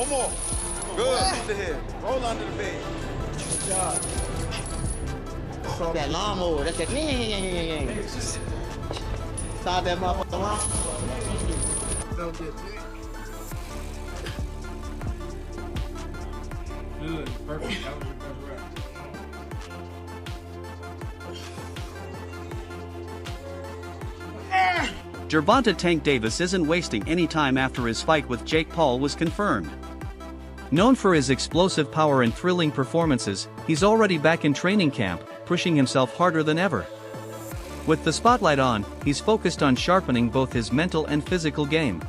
One more. Good. Beat the head. Roll under the bed. Good job. That lawnmower, that's that. Start that motherfucker off. Don't get Good, perfect. That was your best rep. Gervonta Tank Davis isn't wasting any time after his fight with Jake Paul was confirmed. Known for his explosive power and thrilling performances, he's already back in training camp, pushing himself harder than ever. With the spotlight on, he's focused on sharpening both his mental and physical game.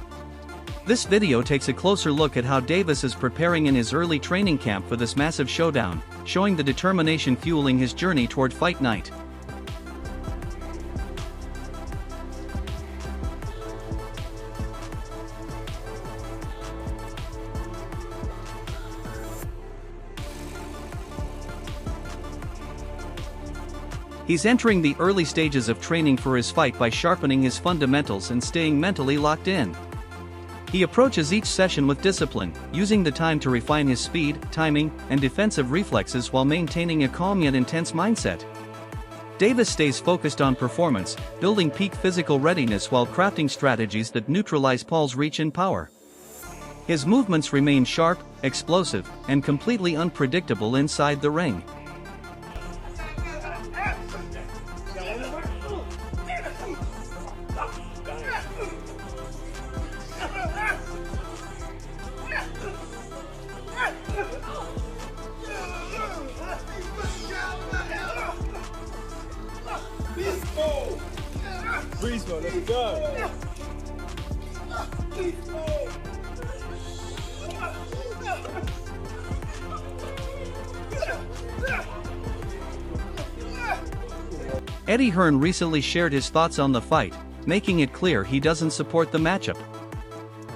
This video takes a closer look at how Davis is preparing in his early training camp for this massive showdown, showing the determination fueling his journey toward fight night. He's entering the early stages of training for his fight by sharpening his fundamentals and staying mentally locked in. He approaches each session with discipline, using the time to refine his speed, timing, and defensive reflexes while maintaining a calm yet intense mindset. Davis stays focused on performance, building peak physical readiness while crafting strategies that neutralize Paul's reach and power. His movements remain sharp, explosive, and completely unpredictable inside the ring. Breeze mode, let's go. Eddie Hearn recently shared his thoughts on the fight, making it clear he doesn't support the matchup.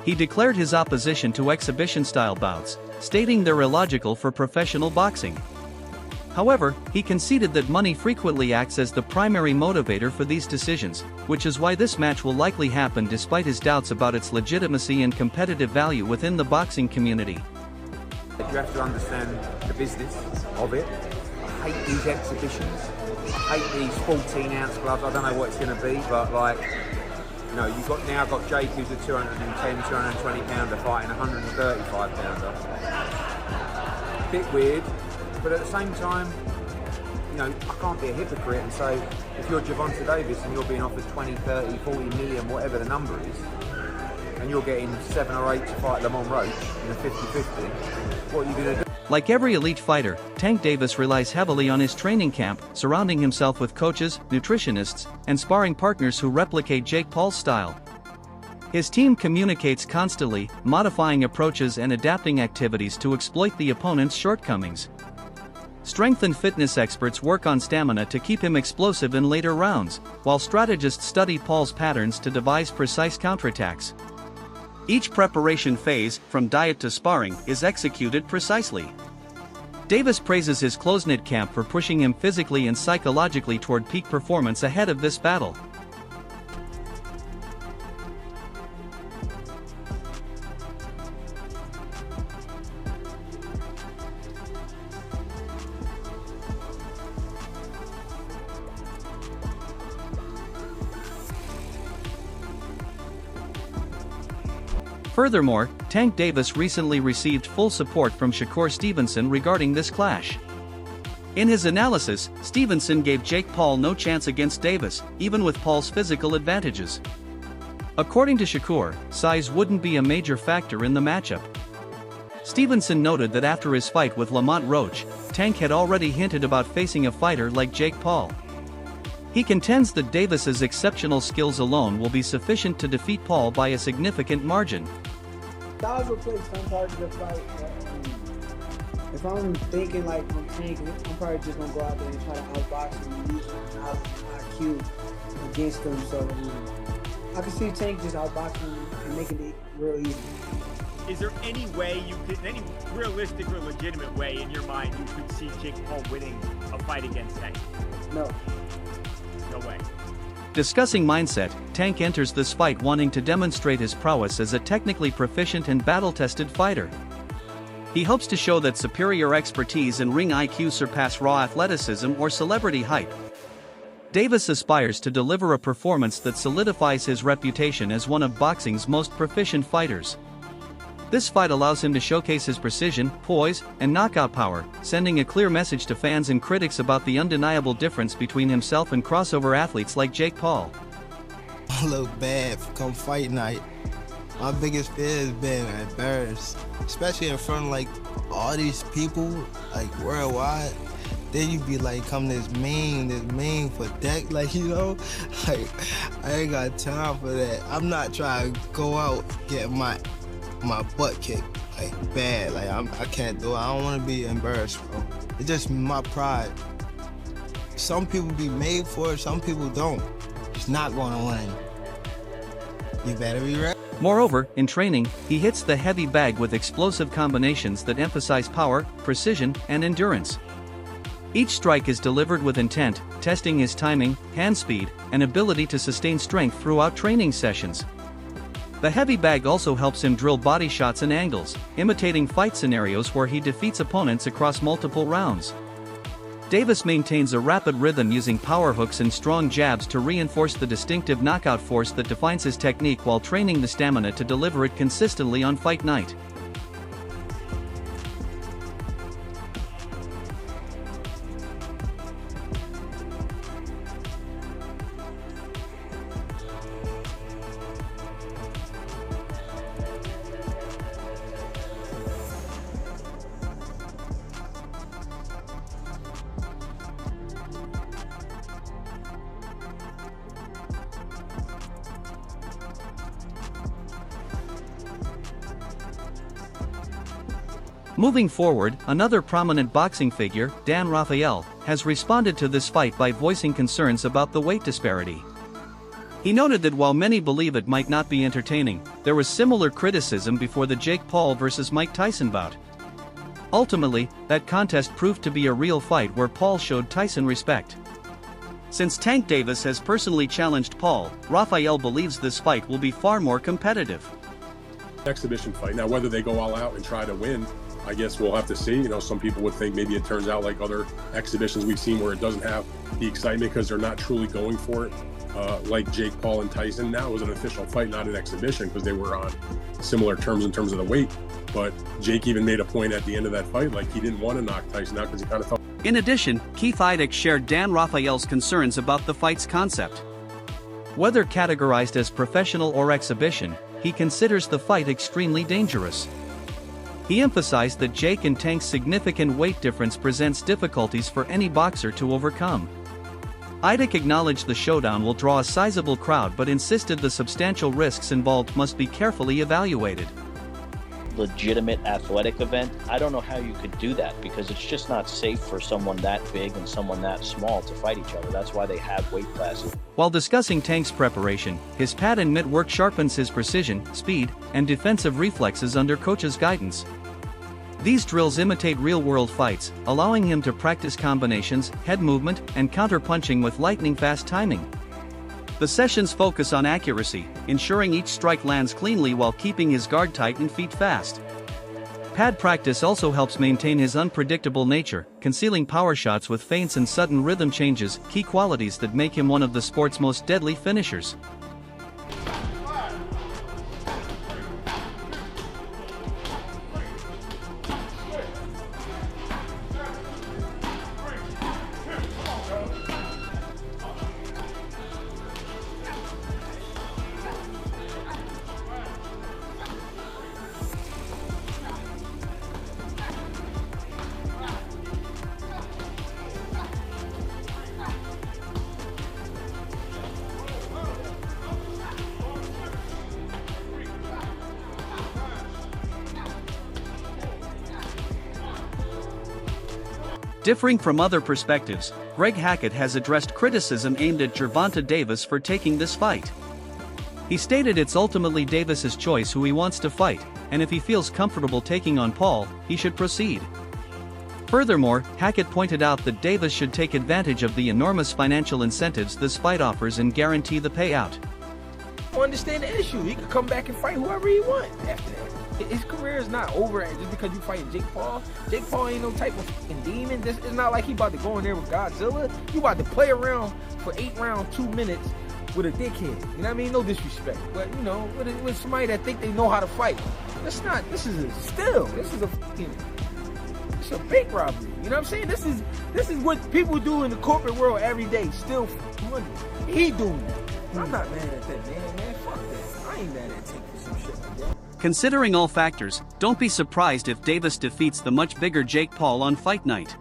He declared his opposition to exhibition-style bouts, stating they're illogical for professional boxing. However, he conceded that money frequently acts as the primary motivator for these decisions, which is why this match will likely happen despite his doubts about its legitimacy and competitive value within the boxing community. You have to understand the business of it. I hate these exhibitions. I hate these 14-ounce gloves. I don't know what it's going to be, but like, you know, you've now got Jake, who's a 210, 220 pounder fighting a 135 pounder. Bit weird. But at the same time, you know, I can't be a hypocrite and say, if you're Gervonta Davis and you're being offered 20, 30, 40 million, whatever the number is, and you're getting 7 or 8 to fight Lamont Roach in a 50-50, what are you going to do? Like every elite fighter, Tank Davis relies heavily on his training camp, surrounding himself with coaches, nutritionists, and sparring partners who replicate Jake Paul's style. His team communicates constantly, modifying approaches and adapting activities to exploit the opponent's shortcomings. Strength and fitness experts work on stamina to keep him explosive in later rounds, while strategists study Paul's patterns to devise precise counterattacks. Each preparation phase, from diet to sparring, is executed precisely. Davis praises his close-knit camp for pushing him physically and psychologically toward peak performance ahead of this battle. Furthermore, Tank Davis recently received full support from Shakur Stevenson regarding this clash. In his analysis, Stevenson gave Jake Paul no chance against Davis, even with Paul's physical advantages. According to Shakur, size wouldn't be a major factor in the matchup. Stevenson noted that after his fight with Lamont Roach, Tank had already hinted about facing a fighter like Jake Paul. He contends that Davis's exceptional skills alone will be sufficient to defeat Paul by a significant margin. Styles will play some part of the fight. If I'm thinking like from Tank, I'm probably just gonna go out there and try to outbox him and use my IQ against him. So I can see Tank just outboxing him and making it real easy. Is there any way you could, any realistic or legitimate way in your mind you could see Jake Paul winning a fight against Tank? No. No way. Discussing mindset, Tank enters this fight wanting to demonstrate his prowess as a technically proficient and battle-tested fighter. He hopes to show that superior expertise and ring IQ surpass raw athleticism or celebrity hype. Davis aspires to deliver a performance that solidifies his reputation as one of boxing's most proficient fighters. This fight allows him to showcase his precision, poise, and knockout power, sending a clear message to fans and critics about the undeniable difference between himself and crossover athletes like Jake Paul. I look bad come fight night. My biggest fear is being embarrassed, especially in front of like all these people, like worldwide. Then you be like, come this mean for deck, like, you know, like I ain't got time for that. I'm not trying to go out getting my butt kicked, like bad, like I can't do it. I don't want to be embarrassed, bro. It's just my pride. Some people be made for it, some people don't. It's not going to win. You better be ready. Moreover, in training, he hits the heavy bag with explosive combinations that emphasize power, precision, and endurance. Each strike is delivered with intent, testing his timing, hand speed, and ability to sustain strength throughout training sessions. The heavy bag also helps him drill body shots and angles, imitating fight scenarios where he defeats opponents across multiple rounds. Davis maintains a rapid rhythm using power hooks and strong jabs to reinforce the distinctive knockout force that defines his technique while training the stamina to deliver it consistently on fight night. Moving forward, another prominent boxing figure, Dan Rafael, has responded to this fight by voicing concerns about the weight disparity. He noted that while many believe it might not be entertaining, there was similar criticism before the Jake Paul vs. Mike Tyson bout. Ultimately, that contest proved to be a real fight where Paul showed Tyson respect. Since Tank Davis has personally challenged Paul, Rafael believes this fight will be far more competitive. Exhibition fight. Now, whether they go all out and try to win, I guess we'll have to see. You know, some people would think maybe it turns out like other exhibitions we've seen where it doesn't have the excitement because they're not truly going for it. Like Jake Paul and Tyson. Now it was an official fight, not an exhibition, because they were on similar terms in terms of the weight. But Jake even made a point at the end of that fight, like he didn't want to knock Tyson out because he kind of felt. In addition, Keith Idec shared Dan Rafael's concerns about the fight's concept. Whether categorized as professional or exhibition, he considers the fight extremely dangerous. He emphasized that Jake and Tank's significant weight difference presents difficulties for any boxer to overcome. Idec acknowledged the showdown will draw a sizable crowd but insisted the substantial risks involved must be carefully evaluated. Legitimate athletic event, I don't know how you could do that because it's just not safe for someone that big and someone that small to fight each other. That's why they have weight classes. While discussing Tank's preparation, his pad and mitt work sharpens his precision, speed, and defensive reflexes under coach's guidance. These drills imitate real-world fights, allowing him to practice combinations, head movement, and counter-punching with lightning-fast timing. The sessions focus on accuracy, ensuring each strike lands cleanly while keeping his guard tight and feet fast. Pad practice also helps maintain his unpredictable nature, concealing power shots with feints and sudden rhythm changes, key qualities that make him one of the sport's most deadly finishers. Differing from other perspectives, Greg Hackett has addressed criticism aimed at Gervonta Davis for taking this fight. He stated it's ultimately Davis's choice who he wants to fight, and if he feels comfortable taking on Paul, he should proceed. Furthermore, Hackett pointed out that Davis should take advantage of the enormous financial incentives this fight offers and guarantee the payout. I understand the issue. He could come back and fight whoever he wants after that. his career is not over just because you fight Jake Paul. Jake Paul ain't no type of fucking demon. It's not like he about to go in there with Godzilla. You about to play around for 8 rounds, 2 minutes with a dickhead. You know what I mean? No disrespect, but you know, with somebody that think they know how to fight. This is a fucking, it's a bank robbery. You know what I'm saying? This is what people do in the corporate world every day. Steal money. He doing that. I'm not mad at that, man. Fuck that. I ain't mad at Tank for some shit like that. Considering all factors, don't be surprised if Davis defeats the much bigger Jake Paul on fight night.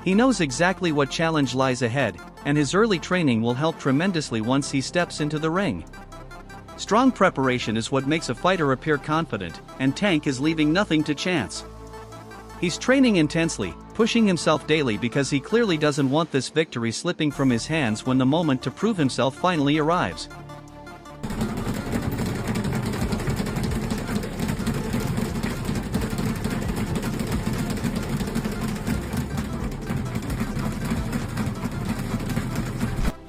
He knows exactly what challenge lies ahead, and his early training will help tremendously once he steps into the ring. Strong preparation is what makes a fighter appear confident, and Tank is leaving nothing to chance. He's training intensely, pushing himself daily because he clearly doesn't want this victory slipping from his hands when the moment to prove himself finally arrives.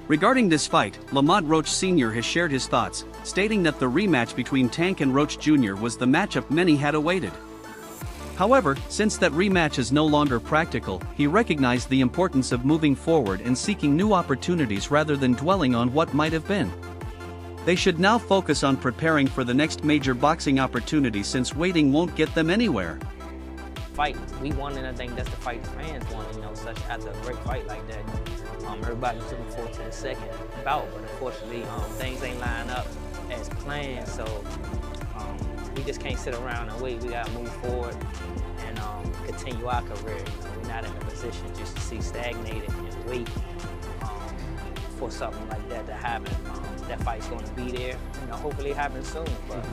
Regarding this fight, Lamont Roach Sr. has shared his thoughts, stating that the rematch between Tank and Roach Jr. was the matchup many had awaited. However, since that rematch is no longer practical, he recognized the importance of moving forward and seeking new opportunities rather than dwelling on what might have been. They should now focus on preparing for the next major boxing opportunity since waiting won't get them anywhere. Fight, we won, and I think that's the fight the fans want, you know, such after a great fight like that. Everybody's looking forward to the second bout, but unfortunately, things ain't lining up as planned, so we just can't sit around and wait. We gotta move forward and continue our career. You know, we're not in a position just to see stagnated and wait for something like that to happen. That fight's gonna be there. You know, hopefully it happens soon, but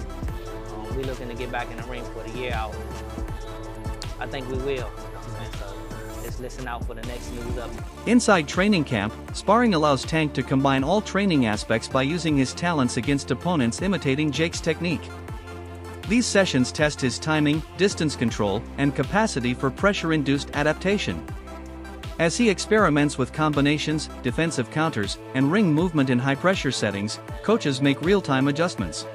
we're looking to get back in the ring for the year out. I think we will. You know what I'm saying? So just listen out for the next news update. Inside training camp, sparring allows Tank to combine all training aspects by using his talents against opponents imitating Jake's technique. These sessions test his timing, distance control, and capacity for pressure-induced adaptation. As he experiments with combinations, defensive counters, and ring movement in high-pressure settings, coaches make real-time adjustments.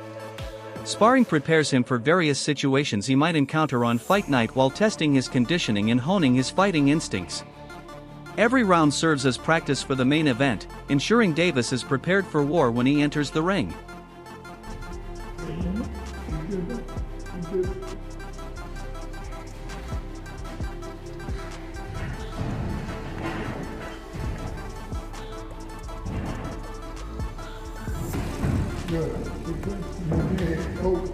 Sparring prepares him for various situations he might encounter on fight night while testing his conditioning and honing his fighting instincts. Every round serves as practice for the main event, ensuring Davis is prepared for war when he enters the ring. Good.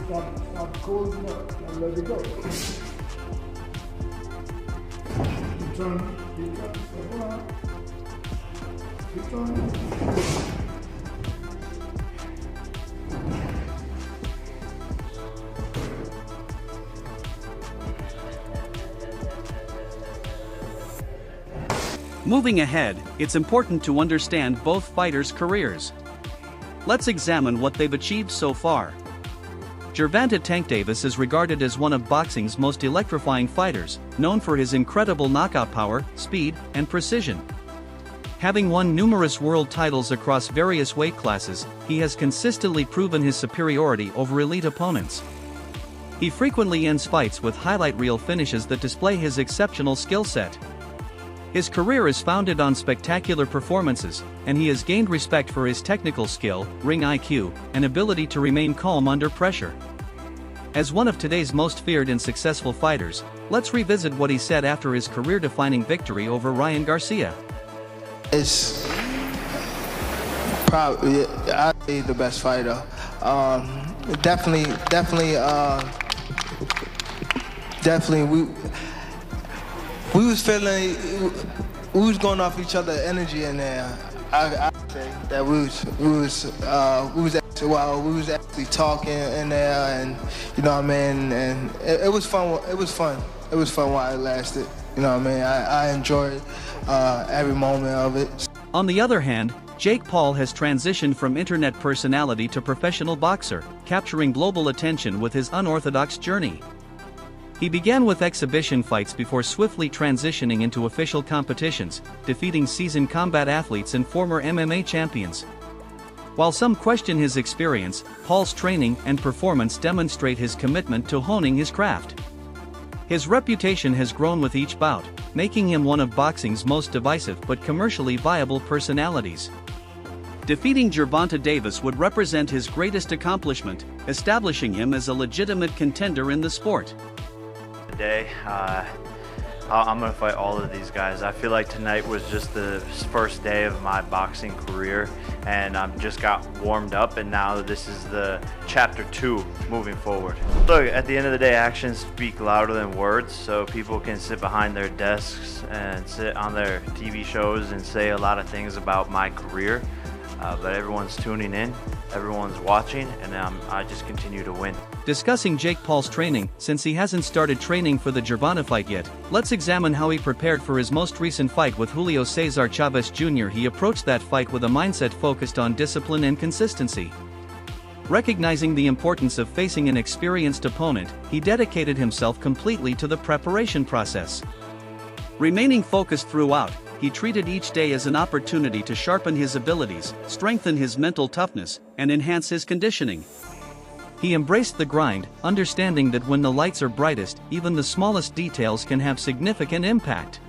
Stop closing up and let it go. Keep turning. Come on. Keep turning. Moving ahead, it's important to understand both fighters' careers. Let's examine what they've achieved so far. Gervonta Tank Davis is regarded as one of boxing's most electrifying fighters, known for his incredible knockout power, speed, and precision. Having won numerous world titles across various weight classes, he has consistently proven his superiority over elite opponents. He frequently ends fights with highlight reel finishes that display his exceptional skill set. His career is founded on spectacular performances, and he has gained respect for his technical skill, ring IQ, and ability to remain calm under pressure. As one of today's most feared and successful fighters, let's revisit what he said after his career-defining victory over Ryan Garcia. It's probably, I'd say, the best fighter. Definitely, we was feeling, we was going off each other's energy in there. I say that we was actually talking in there, and you know what I mean, and it was fun. It was fun while it lasted. You know what I mean. I enjoyed every moment of it. On the other hand, Jake Paul has transitioned from internet personality to professional boxer, capturing global attention with his unorthodox journey. He began with exhibition fights before swiftly transitioning into official competitions, defeating seasoned combat athletes and former MMA champions. While some question his experience, Paul's training and performance demonstrate his commitment to honing his craft. His reputation has grown with each bout, making him one of boxing's most divisive but commercially viable personalities. Defeating Gervonta Davis would represent his greatest accomplishment, establishing him as a legitimate contender in the sport. Today, I'm going to fight all of these guys. I feel like tonight was just the first day of my boxing career, and I just got warmed up, and now this is the chapter 2 moving forward. Look, at the end of the day, actions speak louder than words, so people can sit behind their desks and sit on their TV shows and say a lot of things about my career, but everyone's tuning in, everyone's watching, and I just continue to win. Discussing Jake Paul's training. Since he hasn't started training for the Gervonta fight yet, let's examine how he prepared for his most recent fight with Julio Cesar Chavez Jr. He approached that fight with a mindset focused on discipline and consistency. Recognizing the importance of facing an experienced opponent, he dedicated himself completely to the preparation process. Remaining focused throughout, he treated each day as an opportunity to sharpen his abilities, strengthen his mental toughness, and enhance his conditioning. He embraced the grind, understanding that when the lights are brightest, even the smallest details can have significant impact.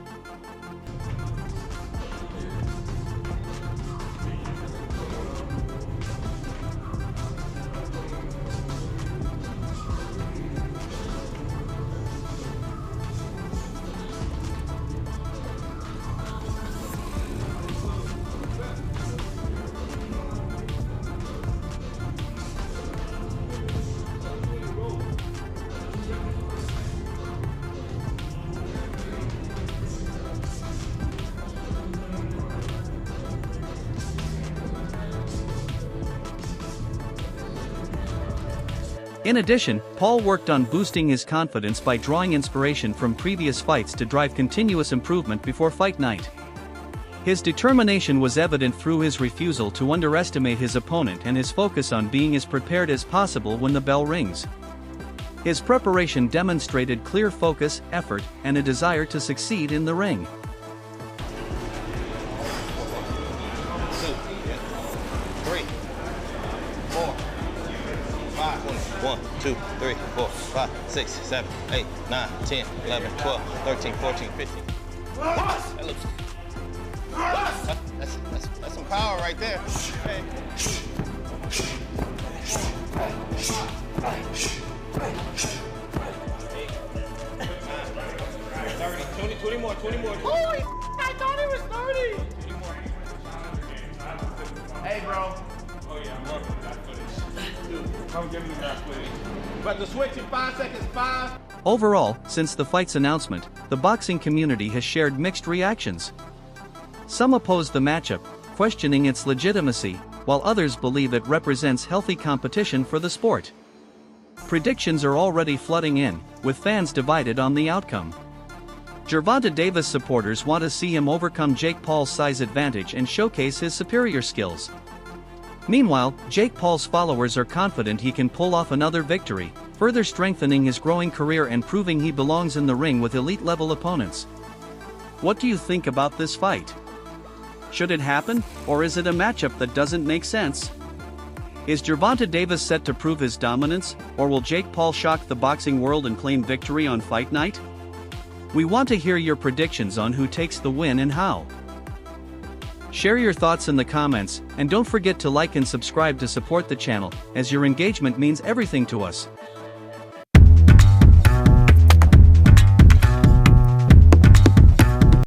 In addition, Paul worked on boosting his confidence by drawing inspiration from previous fights to drive continuous improvement before fight night. His determination was evident through his refusal to underestimate his opponent and his focus on being as prepared as possible when the bell rings. His preparation demonstrated clear focus, effort, and a desire to succeed in the ring. One, two, three, 4, 5, 6, 7, 8, 9, 10, 11, 12, 13, 14, 15. That looks... That's some power right there. Hey. 30, 20 more. Holy, I thought it was 30. 20 more. Hey, bro. Oh, yeah, I'm working on that footage. Come give me that footage. But the switch in 5 seconds, 5. Overall, since the fight's announcement, the boxing community has shared mixed reactions. Some oppose the matchup, questioning its legitimacy, while others believe it represents healthy competition for the sport. Predictions are already flooding in, with fans divided on the outcome. Gervonta Davis supporters want to see him overcome Jake Paul's size advantage and showcase his superior skills. Meanwhile, Jake Paul's followers are confident he can pull off another victory, further strengthening his growing career and proving he belongs in the ring with elite-level opponents. What do you think about this fight? Should it happen, or is it a matchup that doesn't make sense? Is Gervonta Davis set to prove his dominance, or will Jake Paul shock the boxing world and claim victory on fight night? We want to hear your predictions on who takes the win and how. Share your thoughts in the comments, and don't forget to like and subscribe to support the channel, as your engagement means everything to us.